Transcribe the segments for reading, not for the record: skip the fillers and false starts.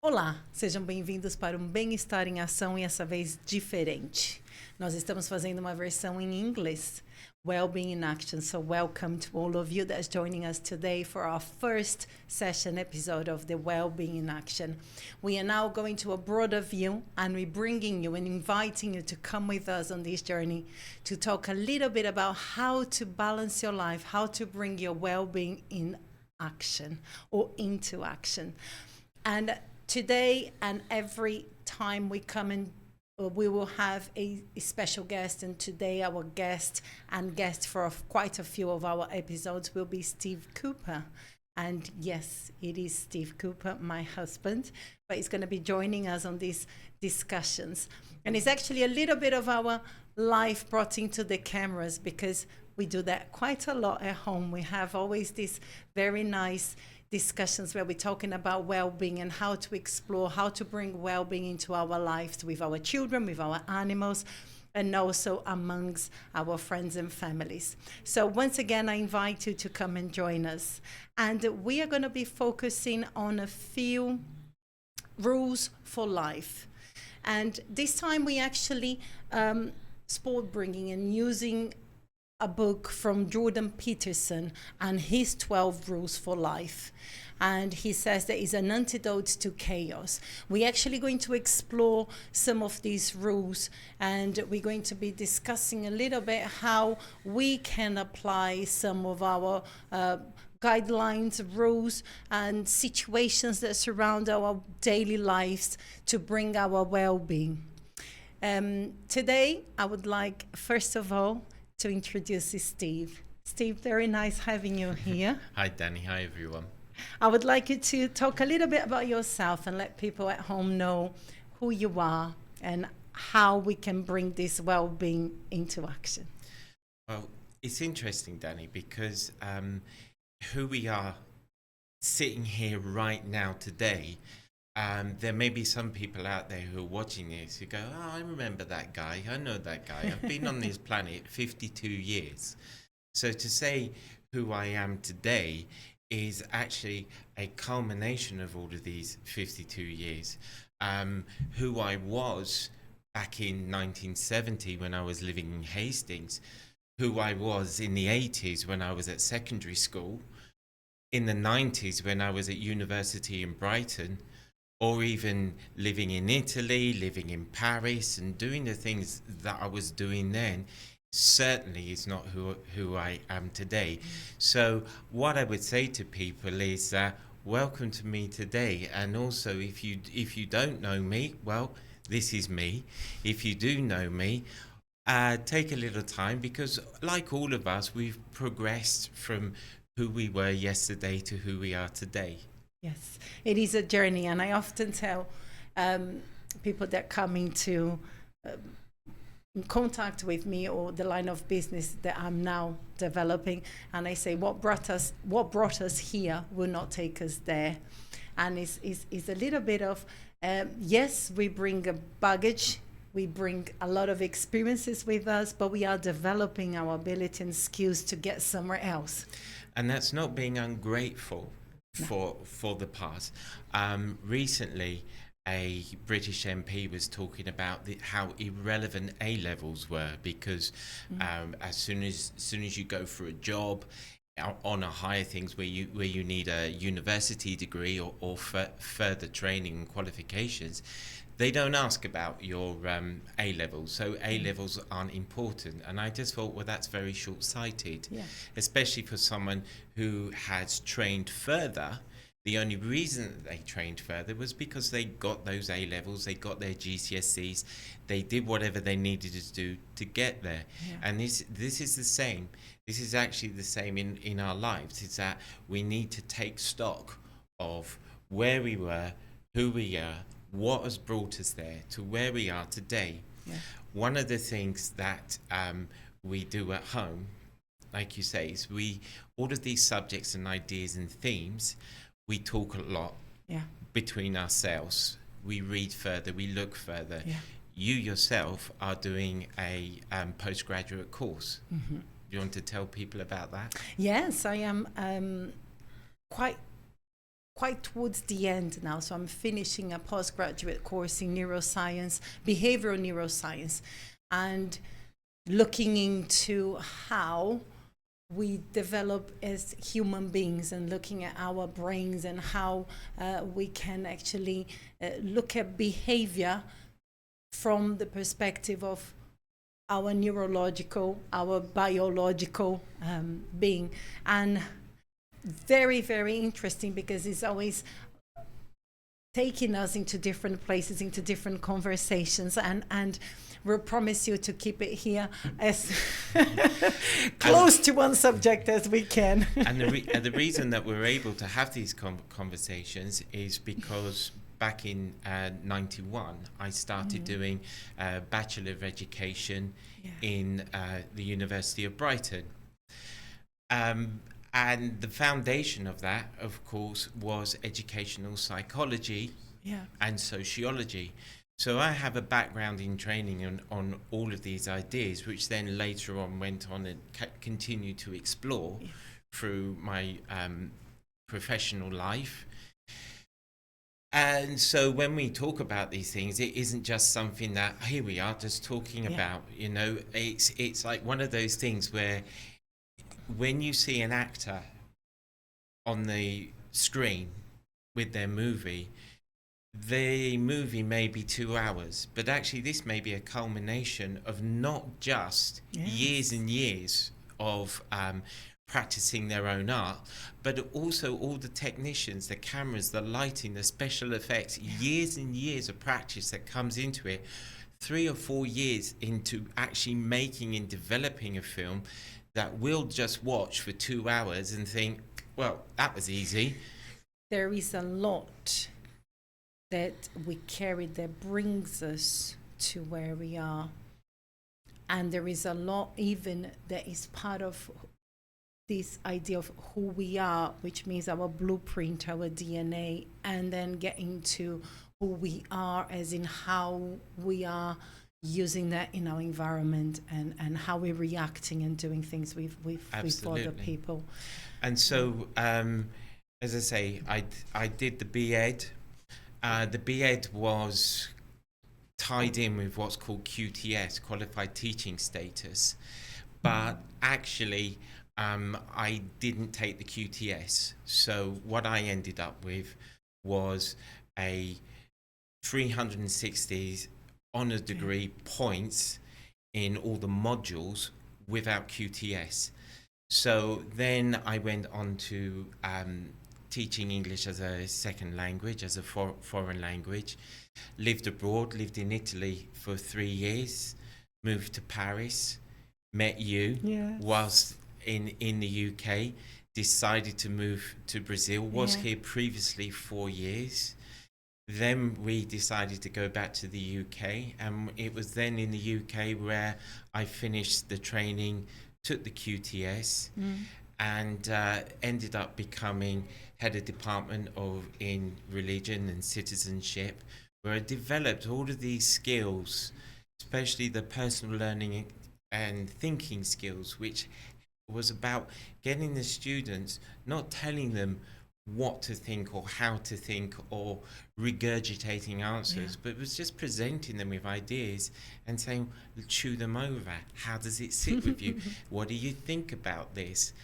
Olá, sejam bem-vindos para um Bem-Estar em Ação e essa vez diferente. Nós estamos fazendo uma versão em inglês, Wellbeing in Action. So welcome to all of you that's joining us today for our first session episode of the Wellbeing in Action. We are now going to a broader view and we're bringing you and inviting you to come with us on this journey to talk a little bit about how to balance your life, how to bring your well-being in action or into action. And today and every time we come in, we will have a special guest, and today our guest for quite a few of our episodes will be Steve Cooper. And yes, it is Steve Cooper, my husband, but he's going to be joining us on these discussions. And it's actually a little bit of our life brought into the cameras, because we do that quite a lot at home. We have always these very nice discussions where we're talking about well-being and how to explore, how to bring well-being into our lives with our children, with our animals, and also amongst our friends and families. So once again, I invite you to come and join us. And we are going to be focusing on a few rules for life. And this time we actually sport bringing and using a book from Jordan Peterson and his 12 rules for life. And he says that it's an antidote to chaos. We're actually going to explore some of these rules, and we're going to be discussing a little bit how we can apply some of our guidelines, rules, and situations that surround our daily lives to bring our well-being. Today, I would like, first of all, to introduce Steve. Steve, very nice having you here. Hi, Dani. Hi, everyone. I would like you to talk a little bit about yourself and let people at home know who you are and how we can bring this well-being into action. Well, it's interesting, Dani, because who we are sitting here right now today, there may be some people out there who are watching this who go, oh, I remember that guy. I know that guy. I've been on this planet 52 years. So to say who I am today is actually a culmination of all of these 52 years. Who I was back in 1970 when I was living in Hastings, who I was in the 80s when I was at secondary school, in the 90s when I was at university in Brighton, or even living in Italy, living in Paris, and doing the things that I was doing then, certainly is not who I am today. So what I would say to people is welcome to me today. And also, if you don't know me, well, this is me. If you do know me, take a little time, because like all of us, we've progressed from who we were yesterday to who we are today. Yes, it is a journey, and I often tell people that come into contact with me or the line of business that I'm now developing, and I say, what brought us here will not take us there. And it's a little bit of, yes, we bring a baggage, we bring a lot of experiences with us, but we are developing our ability and skills to get somewhere else. And that's not being ungrateful for the past. Recently, a British MP was talking about how irrelevant A levels were, because as soon as you go for a job on a higher things where you need a university degree or further training and qualifications, they don't ask about your A levels. So A levels aren't important. And I just thought, well, that's very short-sighted, especially for someone who has trained further. The only reason that they trained further was because they got those A levels, they got their GCSEs, they did whatever they needed to do to get there. Yeah. And this is the same. This is actually the same in our lives. It's that we need to take stock of where we were, who we are, what has brought us there to where we are today. Yeah. One of the things that we do at home, like you say, is all of these subjects and ideas and themes, we talk a lot between ourselves. We read further, we look further. Yeah. You yourself are doing a postgraduate course. Mm-hmm. Do you want to tell people about that? Yes, I am quite quite towards the end now. So I'm finishing a postgraduate course in neuroscience, behavioral neuroscience, and looking into how we develop as human beings and looking at our brains and how we can actually look at behavior from the perspective of our neurological, our biological being. And very, very interesting, because it's always taking us into different places, into different conversations, and we'll promise you to keep it here as close to one subject as we can. And the reason that we're able to have these conversations is because back in 91, I started doing a Bachelor of Education in the University of Brighton. And the foundation of that, of course, was educational psychology and sociology. So I have a background in training on all of these ideas, which then later on went on and continued to explore through my professional life. And so when we talk about these things, it isn't just something that, here we are just talking about, you know, it's like one of those things where when you see an actor on the screen with their movie, the movie may be 2 hours, but actually this may be a culmination of not just years and years of practicing their own art, but also all the technicians, the cameras, the lighting, the special effects, years and years of practice that comes into it, 3 or 4 years into actually making and developing a film that we'll just watch for 2 hours and think, well, that was easy. There is a lot that we carry that brings us to where we are. And there is a lot even that is part of this idea of who we are, which means our blueprint, our DNA, and then getting to who we are as in how we are using that in our environment and how we're reacting and doing things with other people. And so, as I say, I did the BEd. The BEd was tied in with what's called QTS, Qualified Teaching Status. But actually, I didn't take the QTS. So what I ended up with was a 360 honours degree points in all the modules without QTS. So then I went on to teaching English as a second language, as a foreign language, lived abroad, lived in Italy for 3 years, moved to Paris, met you whilst in the UK, decided to move to Brazil, was here previously 4 years. Then we decided to go back to the UK, and it was then in the UK where I finished the training, took the QTS, and ended up becoming head of department in religion and citizenship, where I developed all of these skills, especially the personal learning and thinking skills, which was about getting the students, not telling them what to think or how to think or regurgitating answers, but it was just presenting them with ideas and saying, chew them over. How does it sit with you? What do you think about this?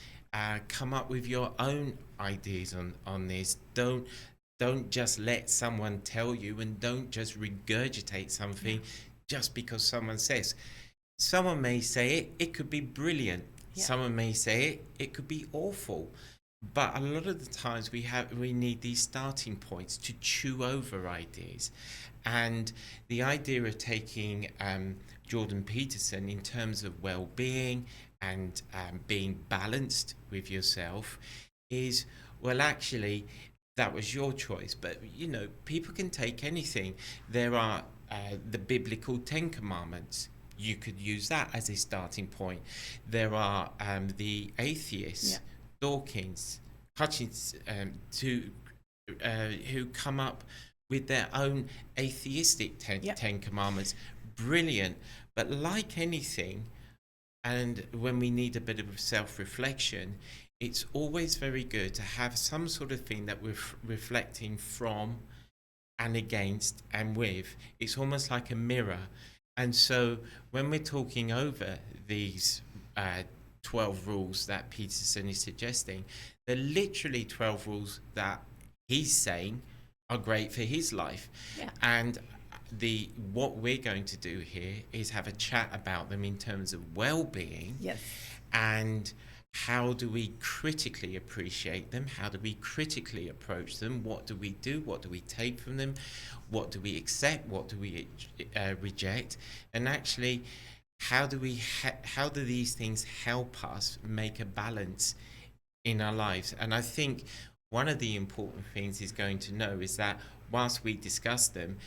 Come up with your own ideas on this. Don't just let someone tell you, and don't just regurgitate something just because someone says. Someone may say it could be brilliant. Someone may say it could be awful. But a lot of the times we need these starting points to chew over ideas. And the idea of taking Jordan Peterson in terms of well-being and being balanced with yourself is, well, actually, that was your choice. But, you know, people can take anything. There are the biblical 10 Commandments. You could use that as a starting point. There are the atheists, Dawkins, Hutchins, who come up with their own atheistic 10 Commandments. Brilliant. But like anything, and when we need a bit of self-reflection, it's always very good to have some sort of thing that we're reflecting from and against and with. It's almost like a mirror. And so when we're talking over these 12 rules that Peterson is suggesting, they're literally 12 rules that he's saying are great for his life. Yeah. And what we're going to do here is have a chat about them in terms of well-being. Yes. And how do we critically appreciate them? How do we critically approach them? What do we do? What do we take from them? What do we accept? What do we reject? And actually, how do these things help us make a balance in our lives? And I think one of the important things is going to know is that whilst we discuss them,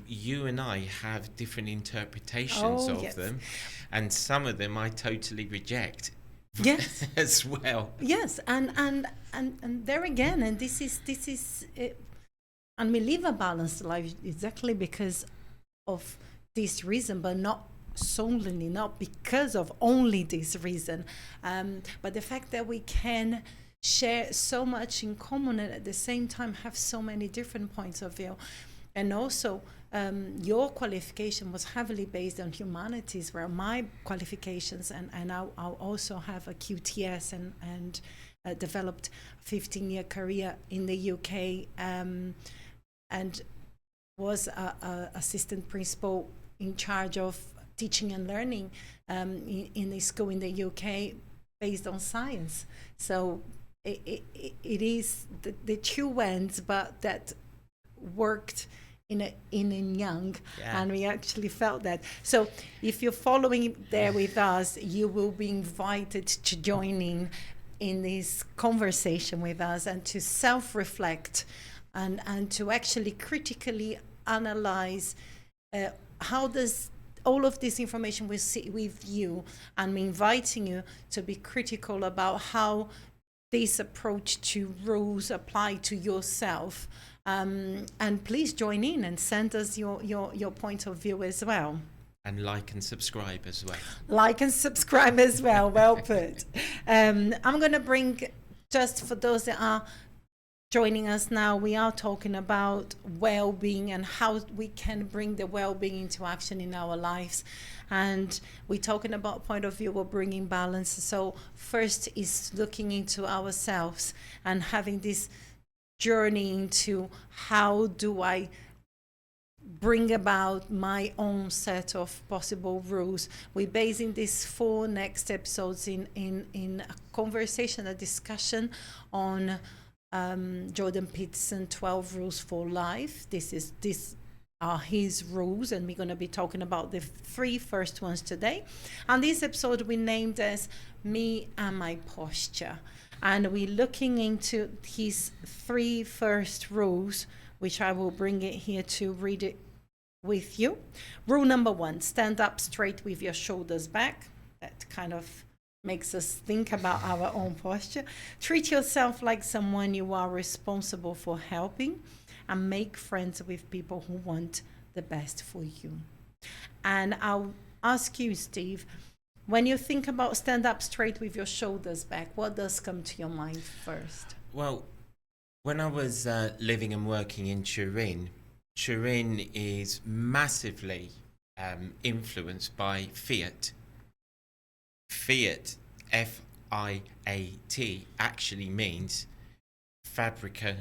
you and I have different interpretations of them, and some of them I totally reject. Yes. As well. Yes, and there again, and this is and we live a balanced life exactly because of this reason, but not solely, not because of only this reason, but the fact that we can share so much in common and at the same time have so many different points of view. And also, your qualification was heavily based on humanities, where my qualifications, and I'll also have a QTS and developed a 15-year career in the UK, and was a assistant principal in charge of teaching and learning in a school in the UK based on science. So it is the two ends, but that worked in a young, and we actually felt that. So if you're following there with us, you will be invited to join in this conversation with us and to self-reflect and to actually critically analyze how does all of this information we see with you, and I'm inviting you to be critical about how this approach to rules apply to yourself. And please join in and send us your point of view as well. And like and subscribe as well. Like and subscribe as well. Well put. I'm going to bring, just for those that are joining us now, we are talking about well-being and how we can bring the well-being into action in our lives. And we're talking about point of view of bringing balance. So first is looking into ourselves and having this journey into how do I bring about my own set of possible rules. We're basing these 4 next episodes in a conversation, a discussion on Jordan Peterson 12 Rules for Life. These are his rules, and we're going to be talking about the 3 first ones today. And this episode we named as Me and My Posture. And we're looking into his 3 first rules, which I will bring it here to read it with you. Rule number 1, stand up straight with your shoulders back. That kind of makes us think about our own posture. Treat yourself like someone you are responsible for helping, and make friends with people who want the best for you. And I'll ask you, Steve, when you think about stand up straight with your shoulders back, what does come to your mind first? Well, when I was living and working in Turin is massively influenced by Fiat. Fiat, F-I-A-T, actually means Fabbrica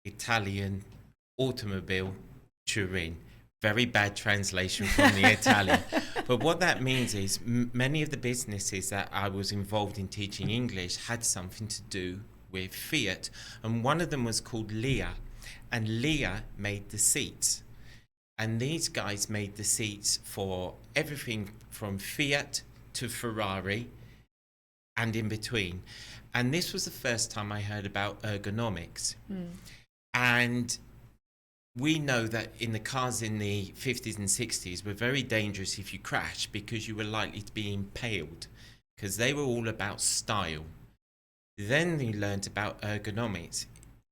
Italian Automobile Turin. Very bad translation from the Italian. But what that means is many of the businesses that I was involved in teaching English had something to do with Fiat. And one of them was called Lear. And Lear made the seats. And these guys made the seats for everything from Fiat to Ferrari and in between. And this was the first time I heard about ergonomics. And we know that in the cars in the 50s and 60s were very dangerous if you crashed, because you were likely to be impaled, because they were all about style. Then you learned about ergonomics,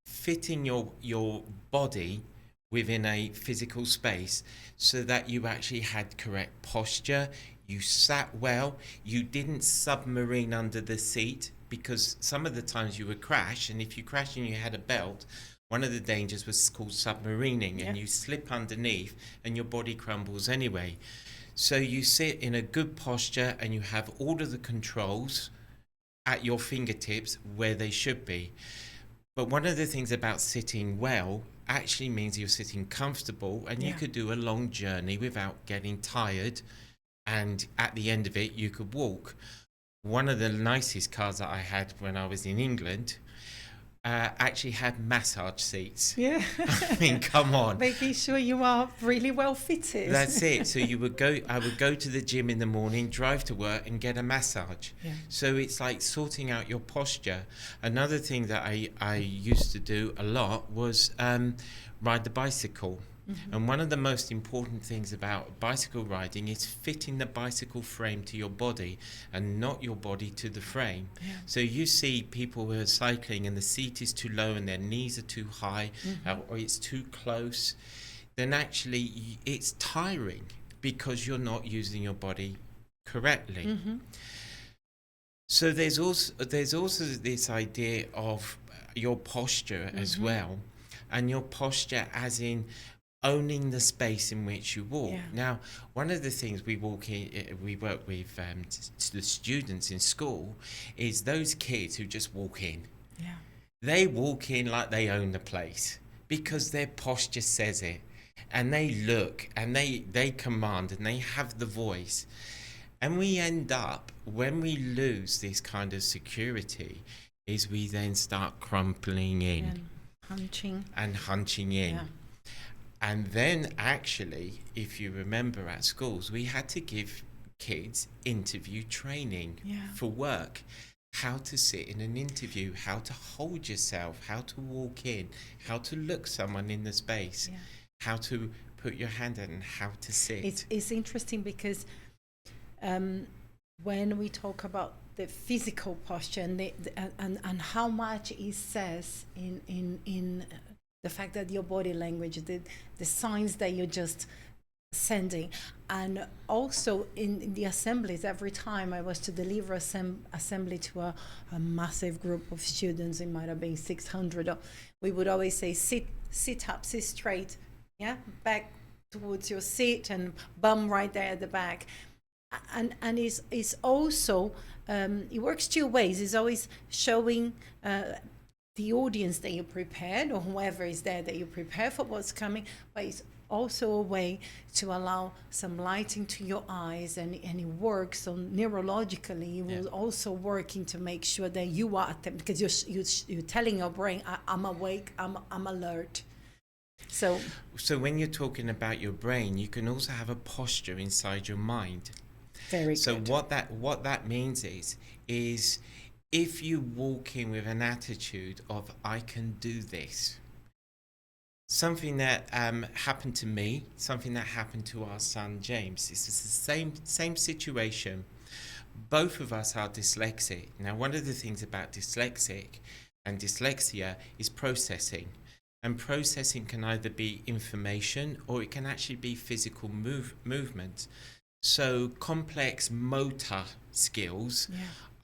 fitting your body within a physical space so that you actually had correct posture, you sat well, you didn't submarine under the seat because some of the times you would crash, and if you crash and you had a belt, one of the dangers was called submarining, and you slip underneath and your body crumbles anyway. So you sit in a good posture and you have all of the controls at your fingertips where they should be. But one of the things about sitting well actually means you're sitting comfortable, and you could do a long journey without getting tired, and at the end of it you could walk. One of the nicest cars that I had when I was in England actually had massage seats. Yeah. I mean, come on. Making sure you are really well fitted. That's it. So I would go to the gym in the morning, drive to work and get a massage. Yeah. So it's like sorting out your posture. Another thing that I used to do a lot was ride the bicycle. Mm-hmm. And one of the most important things about bicycle riding is fitting the bicycle frame to your body and not your body to the frame. Yeah. So you see people who are cycling and the seat is too low and their knees are too high, or it's too close, then actually it's tiring because you're not using your body correctly. Mm-hmm. So there's also this idea of your posture as well, and your posture as in owning the space in which you walk. Yeah. Now, one of the things we work with the students in school is those kids who just walk in. Yeah. They walk in like they own the place because their posture says it, and they look and they command and they have the voice. And we end up, when we lose this kind of security, is we then start crumpling in and hunching in. Yeah. And then actually, if you remember at schools, we had to give kids interview training for work. How to sit in an interview, how to hold yourself, how to walk in, how to look someone in the space, how to put your hand out and how to sit. It's interesting because when we talk about the physical posture and how much it says in the fact that your body language, the signs that you're just sending, and also in the assemblies, every time I was to deliver assembly to a massive group of students, it might have been 600, we would always say, sit up, sit straight, back towards your seat and bum right there at the back. And it's also, it works two ways. It's always showing the audience that you prepared, or whoever is there that you prepare for what's coming, but it's also a way to allow some lighting to your eyes, and it works on neurologically. It will also working to make sure that you are at them, because you're telling your brain, I'm awake, I'm alert. So when you're talking about your brain, you can also have a posture inside your mind. Very so good. what that means is if you walk in with an attitude of, I can do this, something that happened to me, something that happened to our son James, it's the same situation. Both of us are dyslexic. Now, one of the things about dyslexic and dyslexia is processing. And processing can either be information or it can actually be physical movement. So complex motor skills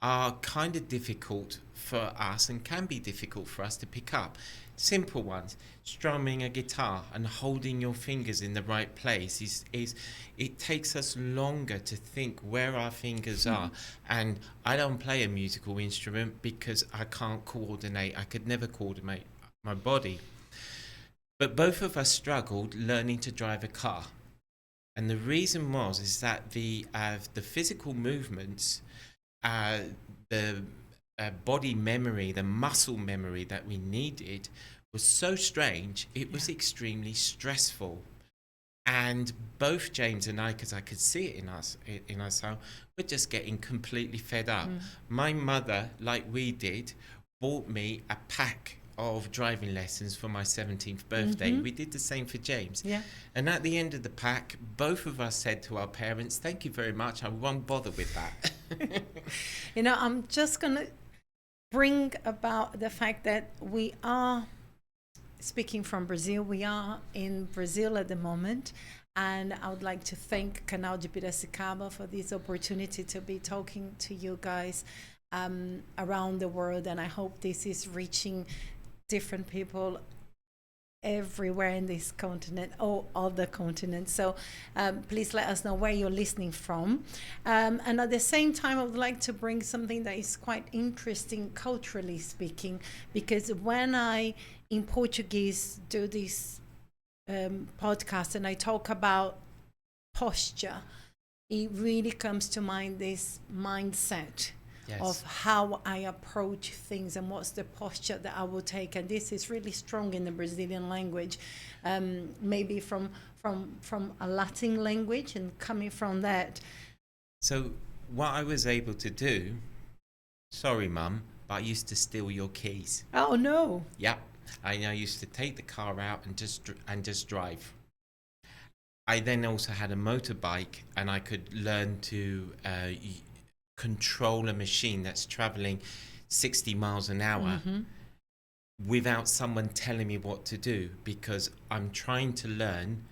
are kind of difficult for us and can be difficult for us to pick up. Simple ones, strumming a guitar and holding your fingers in the right place is it takes us longer to think where our fingers are. And I don't play a musical instrument because I can't coordinate. I could never coordinate my body. But both of us struggled learning to drive a car. And the reason is that the physical movements, the body memory, the muscle memory that we needed was so strange, it was extremely stressful. And both James and I, because I could see it in ourselves, were just getting completely fed up. My mother, like we did, bought me a pack of driving lessons for my 17th birthday. We did the same for James. And at the end of the pack, both of us said to our parents, thank you very much, I won't bother with that. I'm just going to bring about the fact that we are speaking from Brazil. We are in Brazil at the moment. And I would like to thank Canal de Piracicaba for this opportunity to be talking to you guys around the world, and I hope this is reaching different people everywhere in this continent or other continents. So please let us know where you're listening from. And at the same time, I would like to bring something that is quite interesting culturally speaking, because when I in Portuguese do this podcast and I talk about posture, it really comes to mind this mindset. Yes. Of how I approach things and what's the posture that I will take, and this is really strong in the Brazilian language, maybe from a Latin language and coming from that. So what I was able to do, sorry mum, but I used to steal your keys. Oh no! Yep, I used to take the car out and just drive. I then also had a motorbike, and I could learn to control a machine that's traveling 60 miles an hour without someone telling me what to do, because I'm trying to learn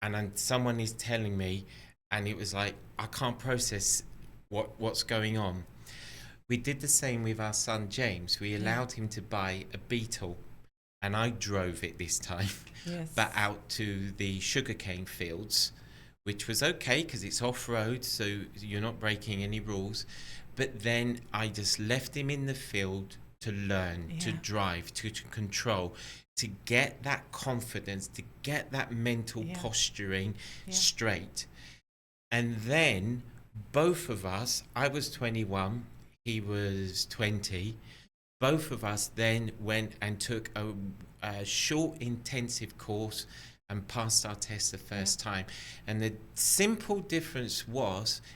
and someone is telling me, and it was like I can't process what's going on. We did the same with our son James. We allowed him to buy a Beetle, and I drove it this time, but out to the sugarcane fields, which was okay because it's off-road, so you're not breaking any rules. But then I just left him in the field to learn, to drive, to control, to get that confidence, to get that mental posturing straight. And then both of us, I was 21, he was 20, both of us then went and took a short intensive course and passed our test the first time. And the simple difference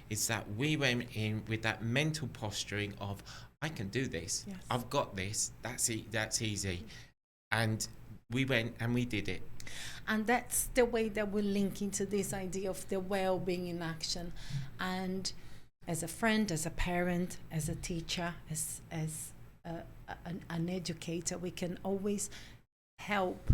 is that we went in with that mental posturing of, I can do this, I've got this, that's easy. And we went and we did it. And that's the way that we link into this idea of the well-being in action. And as a friend, as a parent, as a teacher, as an educator, we can always help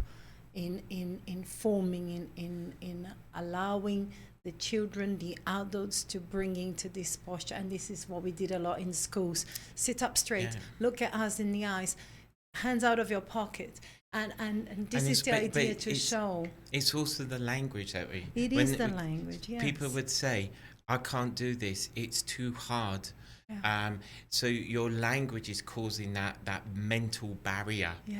in informing, in allowing the children, the adults to bring into this posture. And this is what we did a lot in schools. Sit up straight, look at us in the eyes, hands out of your pocket. And this is the idea to show. It's also the language that we... It is the language, yes. People would say, I can't do this, it's too hard. Yeah. So your language is causing that mental barrier. Yeah.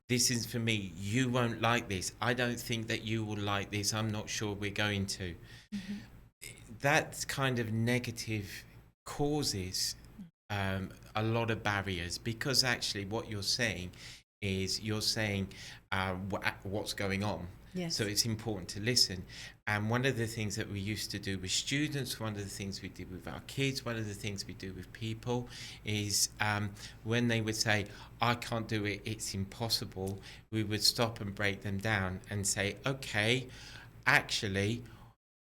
This is for me, you won't like this. I don't think that you will like this. I'm not sure we're going to. That kind of negative causes a lot of barriers, because actually what you're saying is what's going on. Yes. So it's important to listen. And one of the things that we used to do with students, one of the things we did with our kids, one of the things we do with people is when they would say, I can't do it, it's impossible, we would stop and break them down and say, okay, actually,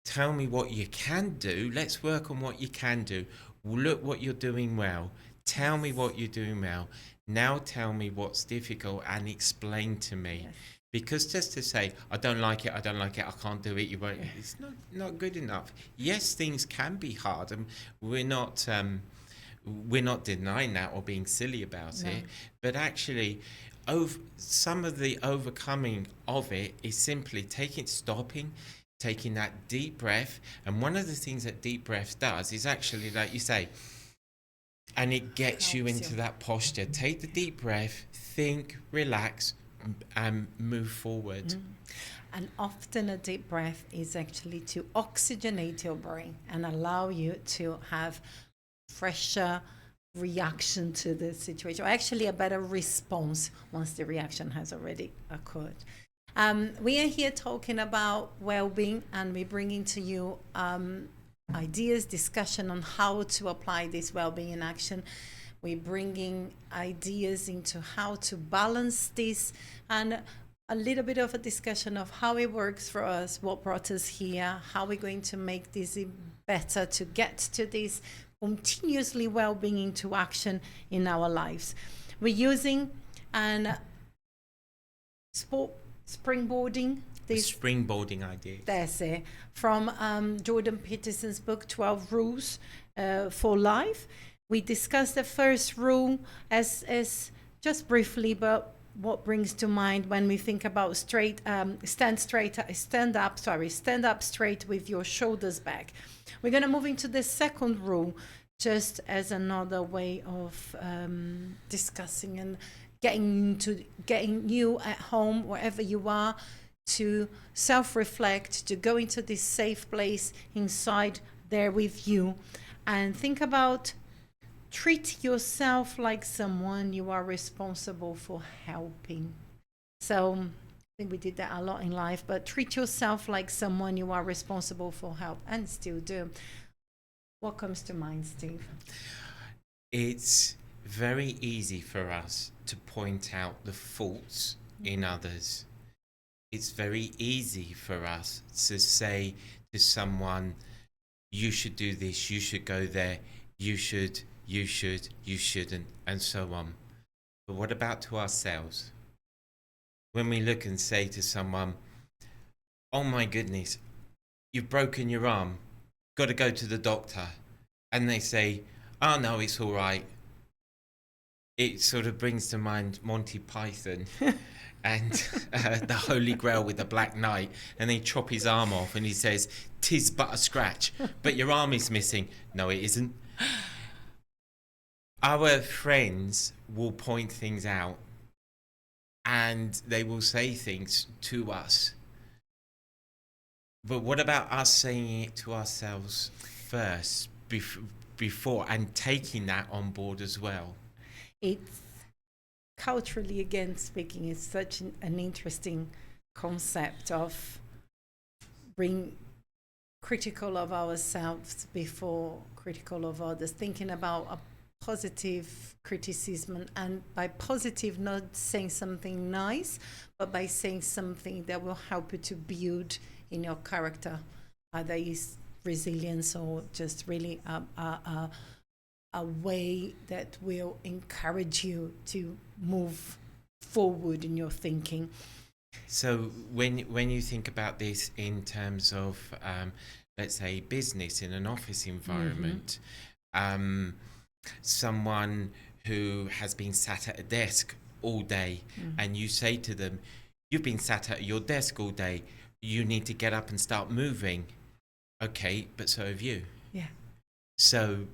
tell me what you can do. Let's work on what you can do. Look what you're doing well. Tell me what you're doing well. Now tell me what's difficult and explain to me. Yes. Because just to say, I don't like it, I can't do it, you won't, it's not good enough. Yes, things can be hard, and we're not denying that or being silly about it, but actually some of the overcoming of it is simply stopping, taking that deep breath. And one of the things that deep breath does is actually, like you say, and it gets you into that posture. Take the deep breath, think, relax, and move forward. And often a deep breath is actually to oxygenate your brain and allow you to have fresher reaction to the situation, or actually a better response once the reaction has already occurred. We are here talking about well-being, and we're bringing to you ideas, discussion on how to apply this well-being in action. We're bringing ideas into how to balance this, and a little bit of a discussion of how it works for us, what brought us here, how we're going to make this better to get to this continuously well-being into action in our lives. We're using springboarding. This springboarding idea. That's it. From Jordan Peterson's book, 12 Rules for Life. We discussed the first rule as just briefly, but what brings to mind when we think about stand up straight with your shoulders back. We're going to move into the second rule, just as another way of discussing and getting you at home, wherever you are, to self-reflect, to go into this safe place inside there with you, and think about treat yourself like someone you are responsible for helping. So I think we did that a lot in life, but treat yourself like someone you are responsible for help, and still do. What comes to mind, Steve? It's very easy for us to point out the faults in others. It's very easy for us to say to someone, you should do this, you should go there, you should, you shouldn't, and so on. But what about to ourselves? When we look and say to someone, oh my goodness, you've broken your arm, got to go to the doctor. And they say, oh no, it's all right. It sort of brings to mind Monty Python and the Holy Grail with the Black Knight. And they chop his arm off and he says, 'tis but a scratch, but your arm is missing. No, it isn't. Our friends will point things out and they will say things to us. But what about us saying it to ourselves first, before, and taking that on board as well? It's culturally, again speaking, it's such an interesting concept of being critical of ourselves before critical of others, thinking about a positive criticism, and by positive, not saying something nice, but by saying something that will help you to build in your character, either is resilience or just really a way that will encourage you to move forward in your thinking. So when you think about this in terms of, let's say, business in an office environment, someone who has been sat at a desk all day, and you say to them, you've been sat at your desk all day, you need to get up and start moving. Okay, but so have you. Yeah. So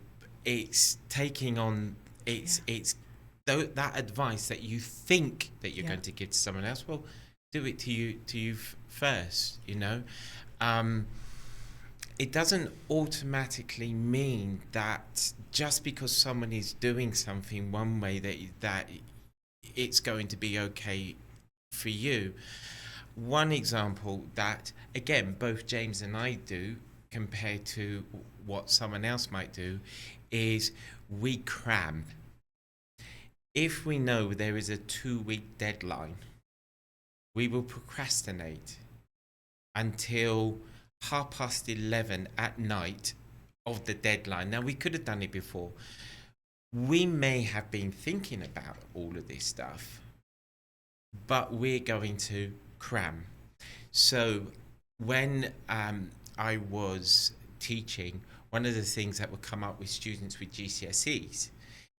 it's taking on, it's that advice that you think that you're going to give to someone else. Well, do it to you first, you know. It doesn't automatically mean that just because someone is doing something one way that it's going to be okay for you. One example that, again, both James and I do compared to what someone else might do is we cram. If we know there is a 2-week deadline, we will procrastinate until 11:30 at night of the deadline. Now, we could have done it before. We may have been thinking about all of this stuff, but we're going to cram. So when I was teaching, one of the things that would come up with students with GCSEs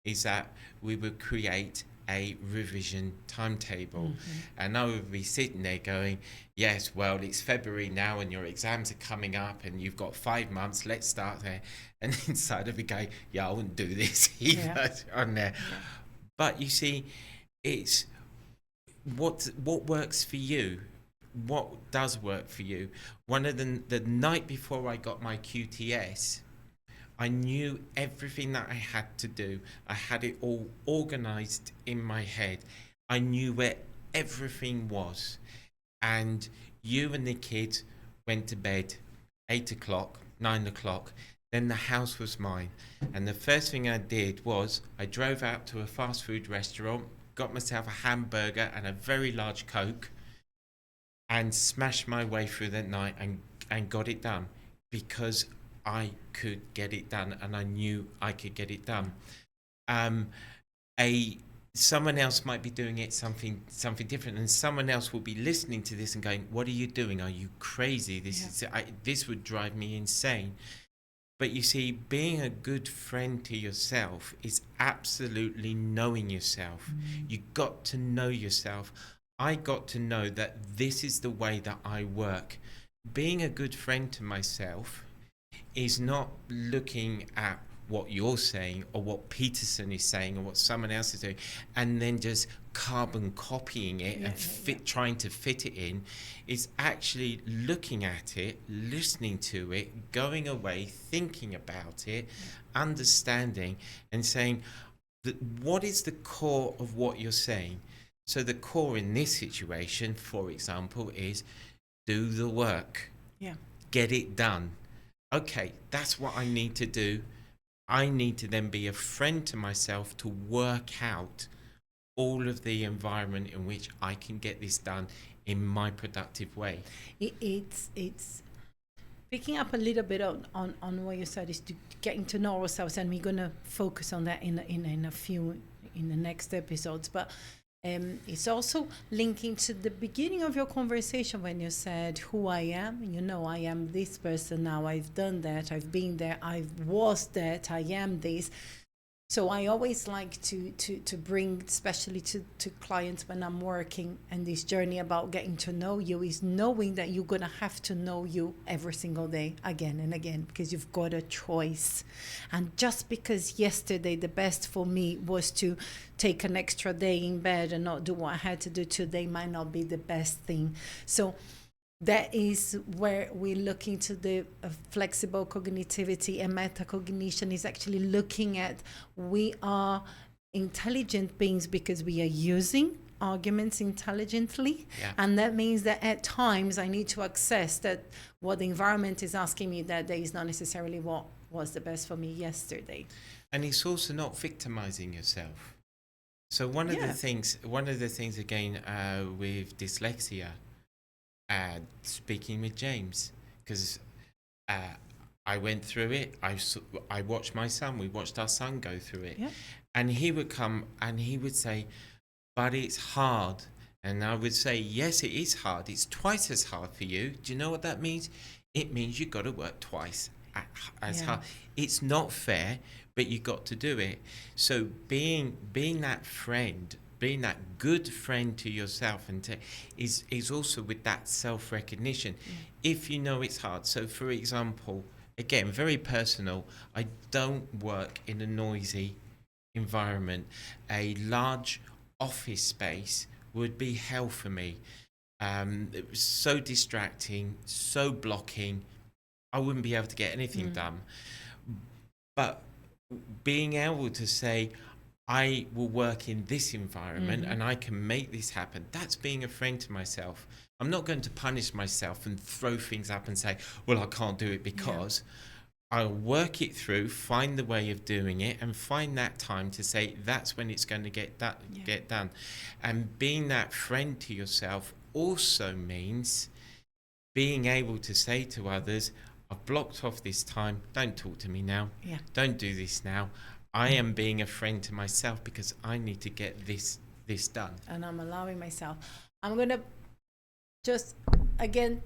is that we would create a revision timetable. And I would be sitting there going, yes, well, it's February now and your exams are coming up and you've got 5 months, let's start there. And inside of me going, yeah, I wouldn't do this either on there. But you see, it's what works for you. What does work for you? One of the night before I got my QTS, I knew everything that I had to do. I had it all organized in my head. I knew where everything was. And you and the kids went to bed 8 o'clock, 9 o'clock. Then the house was mine. And the first thing I did was I drove out to a fast food restaurant, got myself a hamburger and a very large Coke, and smashed my way through that night and got it done, because I could get it done and I knew I could get it done. Someone else might be doing it something different, and someone else will be listening to this and going, what are you doing? Are you crazy? This would drive me insane. But you see, being a good friend to yourself is absolutely knowing yourself. You got to know yourself. I got to know that this is the way that I work. Being a good friend to myself is not looking at what you're saying or what Peterson is saying or what someone else is doing and then just carbon copying it trying to fit it in. It's actually looking at it, listening to it, going away, thinking about it, understanding and saying that what is the core of what you're saying. So the core in this situation, for example, is do the work. Get it done. Okay, that's what I need to do. I need to then be a friend to myself to work out all of the environment in which I can get this done in my productive way. It's picking up a little bit on what you said, is to getting to know ourselves, and we're going to focus on that in the next episodes. But it's also linking to the beginning of your conversation when you said who I am. I am this person now. I've done that. I've been there. I was that. I am this. So I always like to bring, especially to clients when I'm working, and this journey about getting to know you is knowing that you're going to have to know you every single day again and again, because you've got a choice. And just because yesterday the best for me was to take an extra day in bed and not do what I had to do today might not be the best thing. So that is where we're looking to the flexible cognitivity, and metacognition is actually looking at we are intelligent beings because we are using arguments intelligently. And that means that at times I need to access that what the environment is asking me that day is not necessarily what was the best for me yesterday. And it's also not victimizing yourself. So one of the things again with dyslexia, speaking with James, because I went through it. I watched my son. We watched our son go through it, and he would come and he would say, "But it's hard." And I would say, "Yes, it is hard. It's twice as hard for you." Do you know what that means? It means you've got to work twice as hard. It's not fair, but you got to do it. So being that friend, being that good friend to yourself, and is also with that self-recognition. If you know it's hard. So for example, again, very personal, I don't work in a noisy environment. A large office space would be hell for me. It was so distracting, so blocking. I wouldn't be able to get anything done. But being able to say, I will work in this environment and I can make this happen. That's being a friend to myself. I'm not going to punish myself and throw things up and say, well, I can't do it because. I'll work it through, find the way of doing it, and find that time to say that's when it's going to get done. And being that friend to yourself also means being able to say to others, I've blocked off this time, don't talk to me now, don't do this now. I am being a friend to myself because I need to get this done. And I'm allowing myself. I'm going to just, again,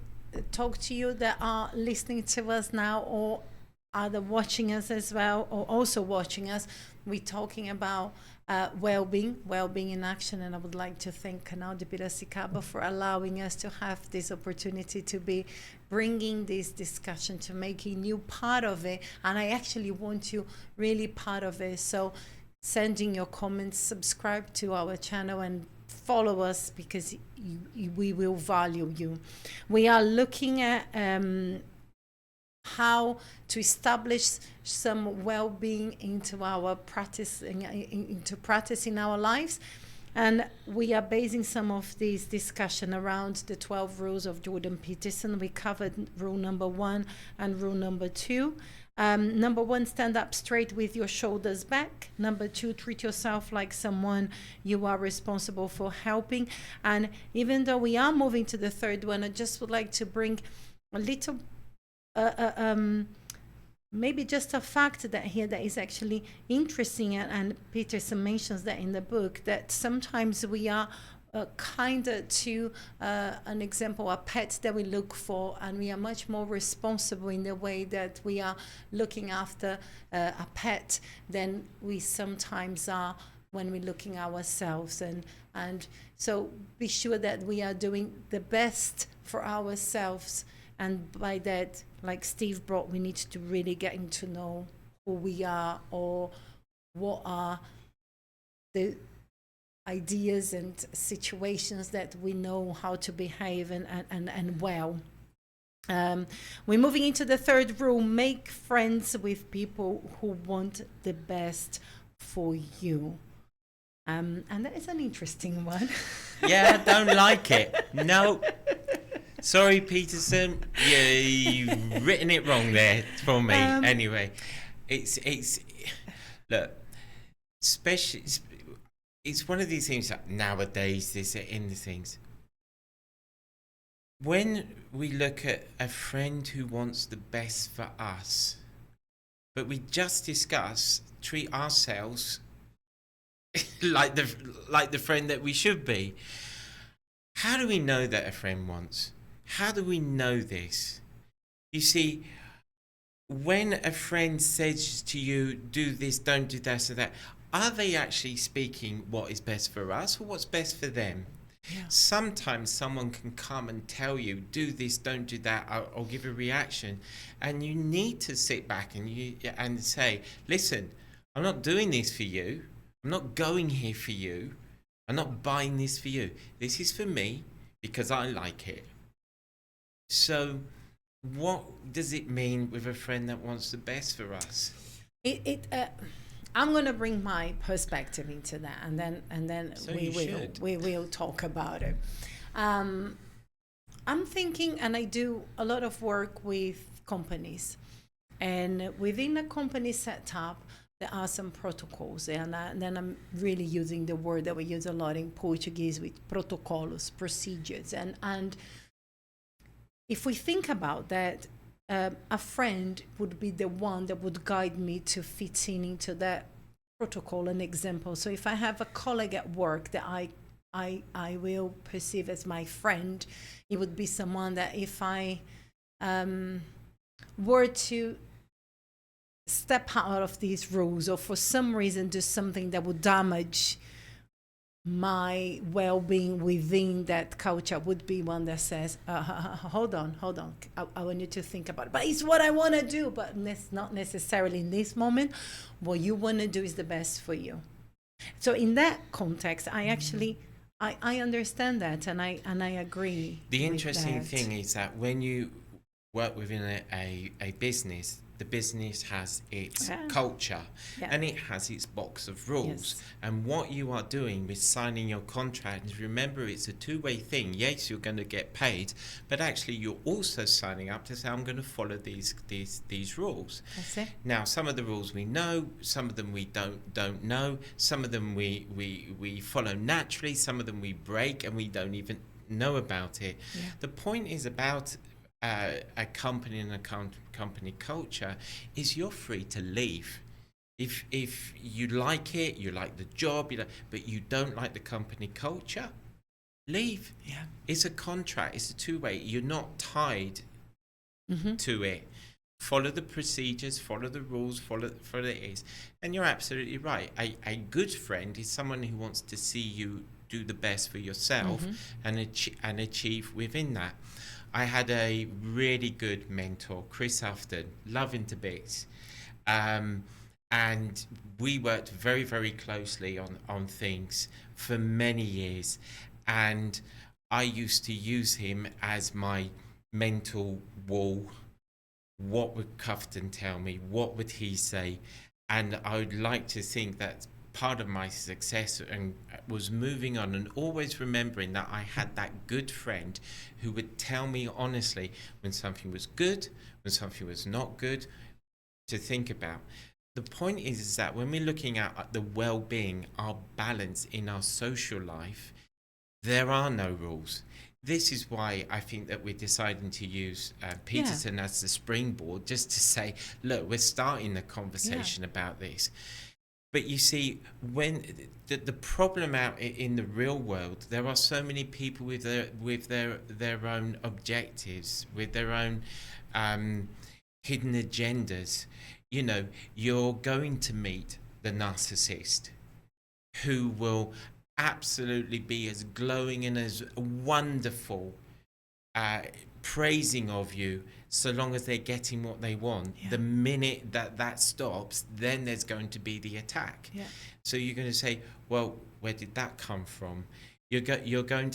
talk to you that are listening to us now or either watching us as well or also watching us. We're talking about well-being in action, and I would like to thank Canal de Piracicaba for allowing us to have this opportunity to be bringing this discussion, to making you part of it, and I actually want you really part of it. So sending your comments, subscribe to our channel and follow us, because we will value you. We are looking at how to establish some well-being into our practice, into practice in our lives, and we are basing some of this discussion around the 12 rules of Jordan Peterson. We covered rule number 1 and rule number 2. Number 1, stand up straight with your shoulders back. Number 2, treat yourself like someone you are responsible for helping. And even though we are moving to the third one, I just would like to bring a little maybe just a fact that here that is actually interesting, and Peterson mentions that in the book, that sometimes we are kinder to an example, a pet that we look for, and we are much more responsible in the way that we are looking after a pet than we sometimes are when we're looking ourselves. And so be sure that we are doing the best for ourselves, and by that, like Steve brought, we need to really getting to know who we are, or what are the ideas and situations that we know how to behave and well. We're moving into the third rule: make friends with people who want the best for you. And that is an interesting one. Yeah, I don't like it. No. Sorry, Peterson. You've written it wrong there for me. Anyway, it's look, especially, it's one of these things that nowadays there's in the things. When we look at a friend who wants the best for us, but we just treat ourselves like the friend that we should be. How do we know that a friend wants? How do we know this? You see, when a friend says to you, do this, don't do that, or that, are they actually speaking what is best for us or what's best for them? Yeah. Sometimes someone can come and tell you, do this, don't do that, or give a reaction, and you need to sit back and say, listen, I'm not doing this for you. I'm not going here for you. I'm not buying this for you. This is for me because I like it. So what does it mean with a friend that wants the best for us? I'm going to bring my perspective into that, and then so we will talk about it. I'm thinking, and I do a lot of work with companies, and within a company setup, there are some protocols, and then I'm really using the word that we use a lot in Portuguese with protocolos, procedures, and if we think about that, a friend would be the one that would guide me to fit into that protocol and example. So if I have a colleague at work that I will perceive as my friend, it would be someone that if I were to step out of these rules, or for some reason do something that would damage my well-being within that culture, would be one that says, hold on, I want you to think about it, but it's what I want to do, but not necessarily in this moment. What you want to do is the best for you. So in that context, I actually I understand that, and I agree. The interesting thing is that when you work within a business, the business has its culture, and it has its box of rules. Yes. And what you are doing with signing your contract is, remember, it's a two-way thing. Yes, you're going to get paid, but actually you're also signing up to say, I'm going to follow these rules. That's it. Now, some of the rules we know, some of them we don't know, some of them we follow naturally, some of them we break and we don't even know about it. Yeah. The point is about a company and a company culture is you're free to leave. If you like it, you like the job, but you don't like the company culture, leave. Yeah. It's a contract. It's a two-way. You're not tied to it. Follow the procedures, follow the rules, follow it is. And you're absolutely right. A good friend is someone who wants to see you do the best for yourself and achieve within that. I had a really good mentor, Chris Houghton, love him to bits. And we worked very, very closely on things for many years. And I used to use him as my mental wall. What would Houghton tell me? What would he say? And I would like to think that part of my success and was moving on and always remembering that I had that good friend who would tell me honestly when something was good, when something was not good, to think about. The point is that when we're looking at the well-being, our balance in our social life, there are no rules. This is why I think that we're deciding to use Peterson as the springboard, just to say, look, we're starting the conversation about this. But you see, when the problem out in the real world, there are so many people with their own objectives, with their own hidden agendas. You know, you're going to meet the narcissist who will absolutely be as glowing and as wonderful, praising of you, so long as they're getting what they want. The minute that stops, then there's going to be the attack. So you're going to say, well, where did that come from? You're going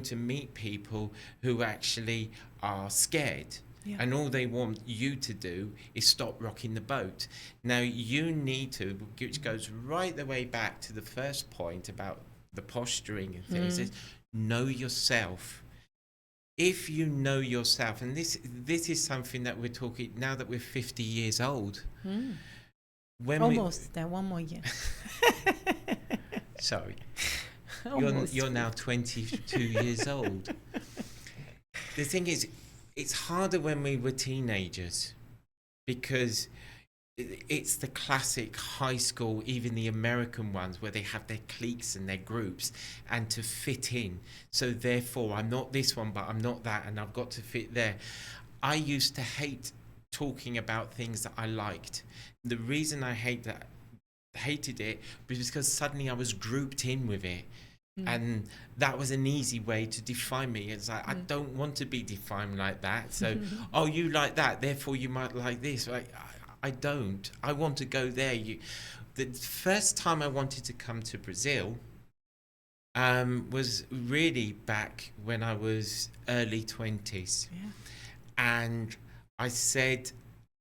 to meet people who actually are scared. And all they want you to do is stop rocking the boat. Now you need to, which goes right the way back to the first point about the posturing and things, is know yourself. If you know yourself, and this is something that we're talking now that we're 50 years old. When almost one more year. Sorry, you're now 22 years old. The thing is, it's harder when we were teenagers, because it's the classic high school, even the American ones, where they have their cliques and their groups, and to fit in. So therefore, I'm not this one, but I'm not that, and I've got to fit there. I used to hate talking about things that I liked. The reason I hated it was because suddenly I was grouped in with it. And that was an easy way to define me. It's like, I don't want to be defined like that. So, oh, you like that, therefore you might like this. Like, I don't. I want to go there. The first time I wanted to come to Brazil was really back when I was early 20s. And I said,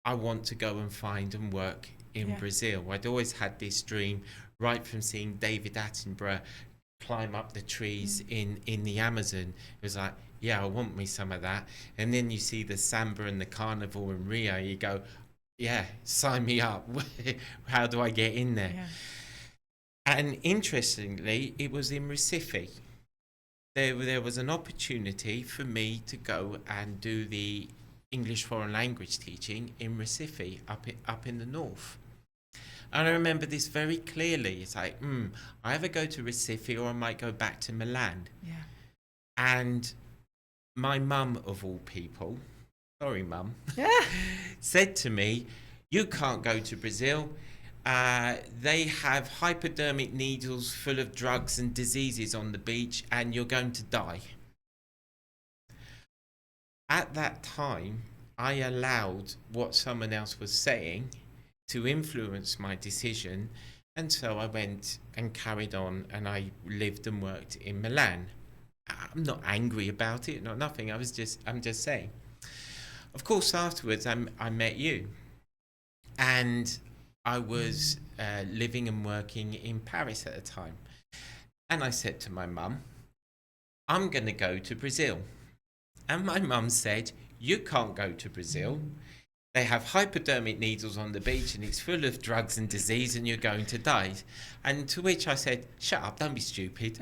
I want to go and find and work in Brazil. I'd always had this dream, right from seeing David Attenborough climb up the trees in the Amazon. It was like, yeah, I want me some of that. And then you see the samba and the carnival in Rio, you go, yeah, sign me up. How do I get in there? And interestingly, it was in Recife. There was an opportunity for me to go and do the English foreign language teaching in Recife, up in the north. And I remember this very clearly. It's like, I either go to Recife or I might go back to Milan. And my mum, of all people, sorry mum, said to me, you can't go to Brazil. They have hypodermic needles full of drugs and diseases on the beach, and you're going to die. At that time, I allowed what someone else was saying to influence my decision, and so I went and carried on, and I lived and worked in Milan. I'm not angry about it, nothing. I'm just saying. Of course, afterwards, I met you, and I was living and working in Paris at the time, and I said to my mum, I'm going to go to Brazil. And my mum said, you can't go to Brazil. They have hypodermic needles on the beach and it's full of drugs and disease and you're going to die. And to which I said, shut up, don't be stupid.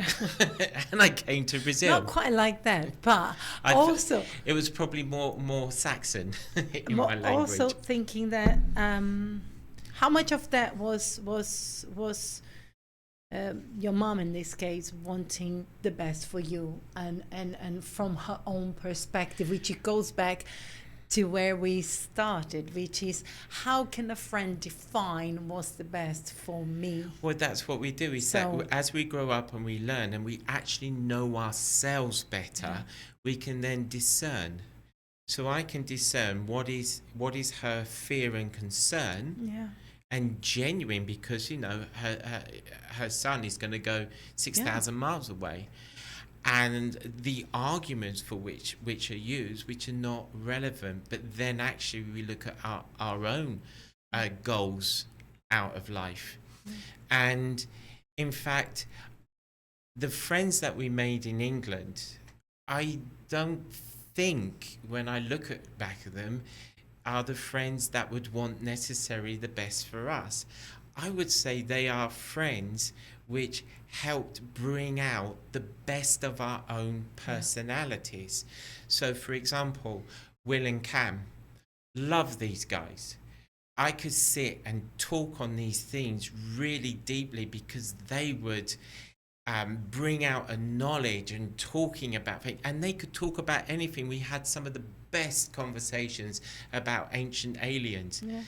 And I came to Brazil. Not quite like that, but also... It was probably more Saxon in my language. Also thinking that how much of that was your mom in this case wanting the best for you and from her own perspective, which it goes back to where we started, which is how can a friend define what's the best for me? Well, that's what we do, is that as we grow up and we learn and we actually know ourselves better, we can then discern. So I can discern what is her fear and concern, and genuine, because you know her son is going to go 6,000 miles away. And the arguments for which are used, which are not relevant, but then actually we look at our own goals out of life. And in fact, the friends that we made in England, I don't think, when I look back at them, are the friends that would want necessarily the best for us. I would say they are friends which helped bring out the best of our own personalities. So, for example, Will and Cam, love these guys. I could sit and talk on these things really deeply because they would bring out a knowledge and talking about things, and they could talk about anything. We had some of the best conversations about ancient aliens. Yeah.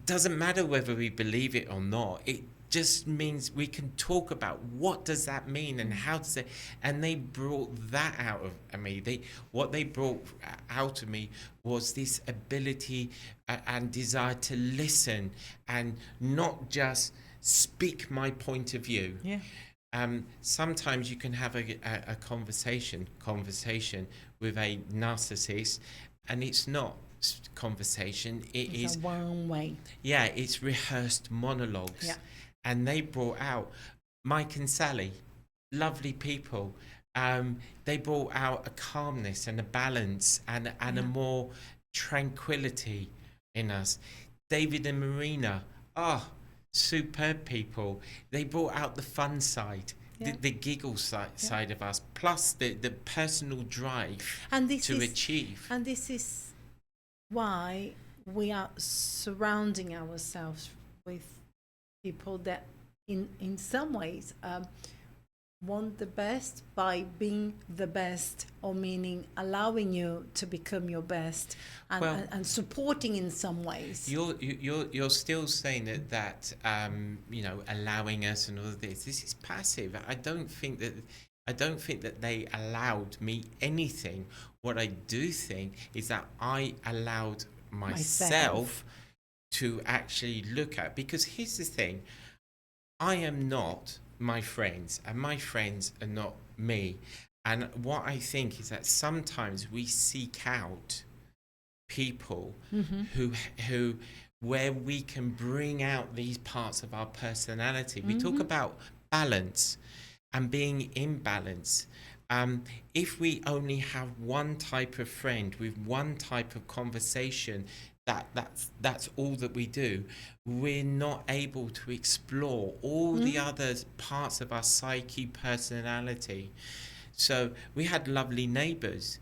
Doesn't matter whether we believe it or not. It just means we can talk about what does that mean and how does it. And they brought that out of me. What they brought out of me was this ability and desire to listen and not just speak my point of view. Yeah. Sometimes you can have a conversation with a narcissist, and it's not conversation. It's a one way. Yeah, it's rehearsed monologues. Yeah. And they brought out Mike and Sally, lovely people. They brought out a calmness and a balance and a more tranquility in us. David and Marina, superb people. They brought out the fun side, the giggle side of us, plus the personal drive to achieve. And this is why we are surrounding ourselves with people that in some ways want the best by being the best, or meaning allowing you to become your best and supporting in some ways. You're still saying that allowing us and all of this is passive. I don't think that they allowed me anything. What I do think is that I allowed myself to actually look at, because here's the thing, I am not my friends and my friends are not me. And what I think is that sometimes we seek out people who where we can bring out these parts of our personality. We talk about balance and being in balance. If we only have one type of friend with one type of conversation, that's all that we do, we're not able to explore all the other parts of our psyche, personality. So we had lovely neighbors,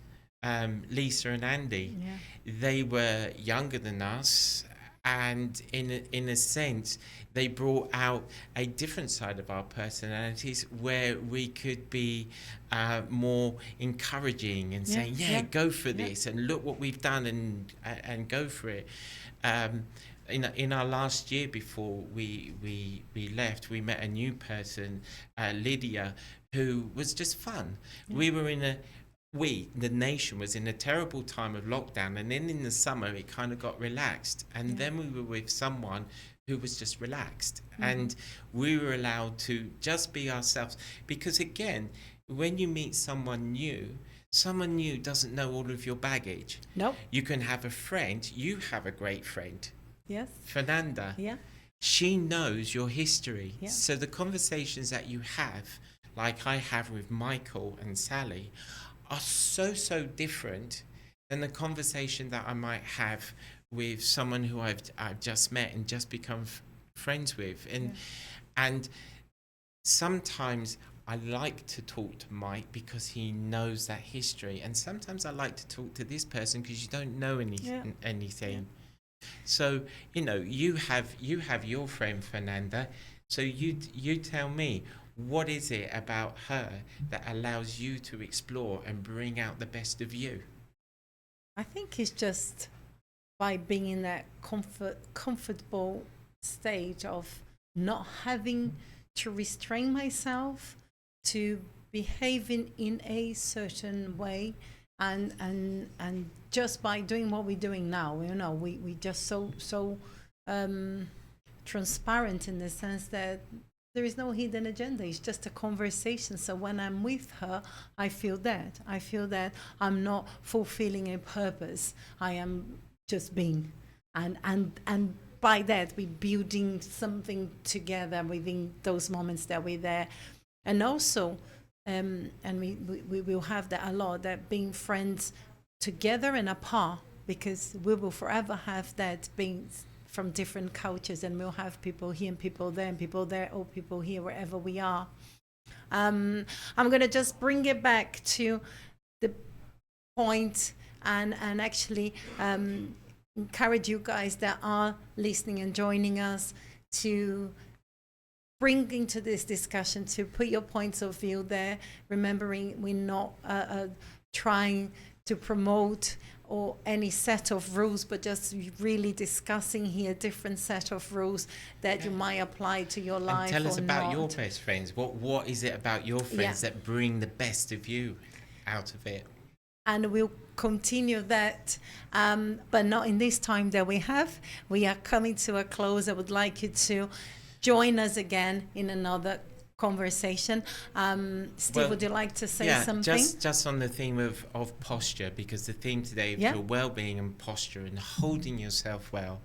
Lisa and Andy. They were younger than us, and in a sense they brought out a different side of our personalities where we could be more encouraging and saying, go for this, and look what we've done, and go for it. In our last year before we left, we met a new person, Lydia, who was just fun. We were the nation was in a terrible time of lockdown, and then in the summer it kind of got relaxed, and then we were with someone who was just relaxed, and we were allowed to just be ourselves. Because again, when you meet someone new doesn't know all of your baggage. Nope. You can have a friend. You have a great friend. Yes. Fernanda. Yeah. She knows your history. Yeah. So the conversations that you have, like I have with Michael and Sally, are so different than the conversation that I might have with someone who I've just met and just become friends with. And sometimes I like to talk to Mike because he knows that history, and sometimes I like to talk to this person because you don't know anything. So you have your friend Fernanda, so you tell me, what is it about her that allows you to explore and bring out the best of you? I think it's just by being in that comfortable stage of not having to restrain myself to behaving in a certain way, and just by doing what we're doing now, we just so transparent in the sense that there is no hidden agenda. It's just a conversation. So when I'm with her, I feel that I'm not fulfilling a purpose. I am just being, and by that we're building something together within those moments that we're there. And also, and we will have that a lot, that being friends together and apart, because we will forever have that being from different cultures, and we'll have people here and people there, or people here, wherever we are. I'm going to just bring it back to the point and actually encourage you guys that are listening and joining us to bring into this discussion, to put your points of view there, remembering we're not trying to promote or any set of rules, but just really discussing here different set of rules that you might apply to your life. And tell us about not. your best friends. What is it about your friends that bring the best of you out of it? And we'll continue that, but not in this time that we have. We are coming to a close. I would like you to join us again in another conversation. Steve, would you like to say something? Just on the theme of posture, because the theme today is your well-being and posture and holding yourself well.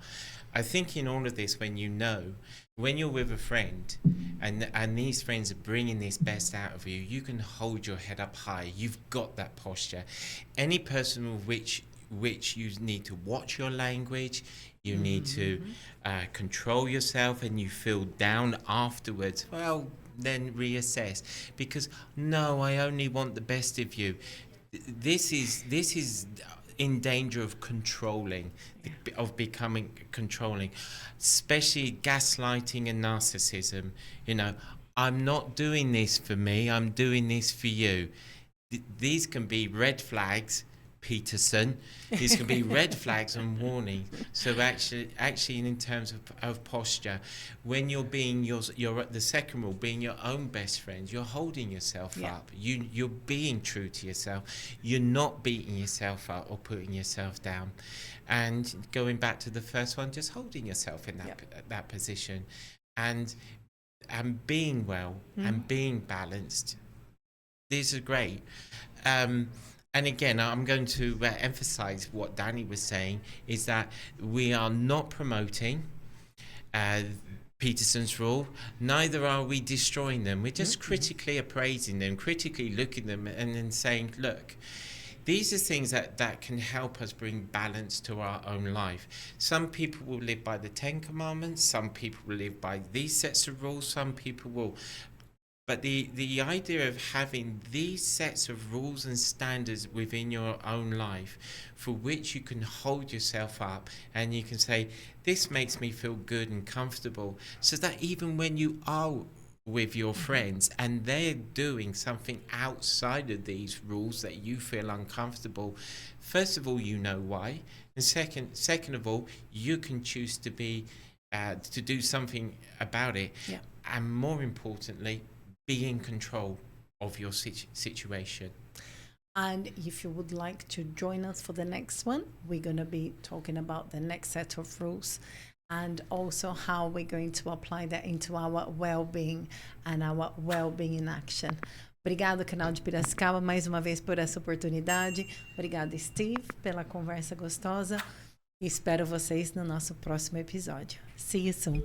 I think in all of this, when you're with a friend and these friends are bringing this best out of you, you can hold your head up high. You've got that posture. Any person with which you need to watch your language, you need to control yourself, and you feel down afterwards, well, then reassess. Because no, I only want the best of you. This is in danger of controlling, of becoming controlling, especially gaslighting and narcissism. I'm not doing this for me, I'm doing this for you. These can be red flags, Peterson. These can be red flags and warnings. So actually in terms of posture, when you're being you're at the second rule, being your own best friend, you're holding yourself up. You're being true to yourself. You're not beating yourself up or putting yourself down. And going back to the first one, just holding yourself in that position, and being well and being balanced. These are great. And again, I'm going to emphasize what Dani was saying, is that we are not promoting Peterson's rule, neither are we destroying them. We're just critically appraising them, critically looking at them and then saying, look, these are things that can help us bring balance to our own life. Some people will live by the 10 Commandments, some people will live by these sets of rules, some people will. But the idea of having these sets of rules and standards within your own life for which you can hold yourself up and you can say, this makes me feel good and comfortable, so that even when you are with your friends and they're doing something outside of these rules that you feel uncomfortable, first of all, you know why. And second of all, you can choose to do something about it. Yeah. And more importantly, be in control of your situation. And if you would like to join us for the next one, we're going to be talking about the next set of rules and also how we're going to apply that into our well-being and our well-being in action. Obrigado, Canal de Piracicaba, mais uma vez por essa oportunidade. Obrigado, Steve, pela conversa gostosa. E espero vocês no nosso próximo episódio. See you soon.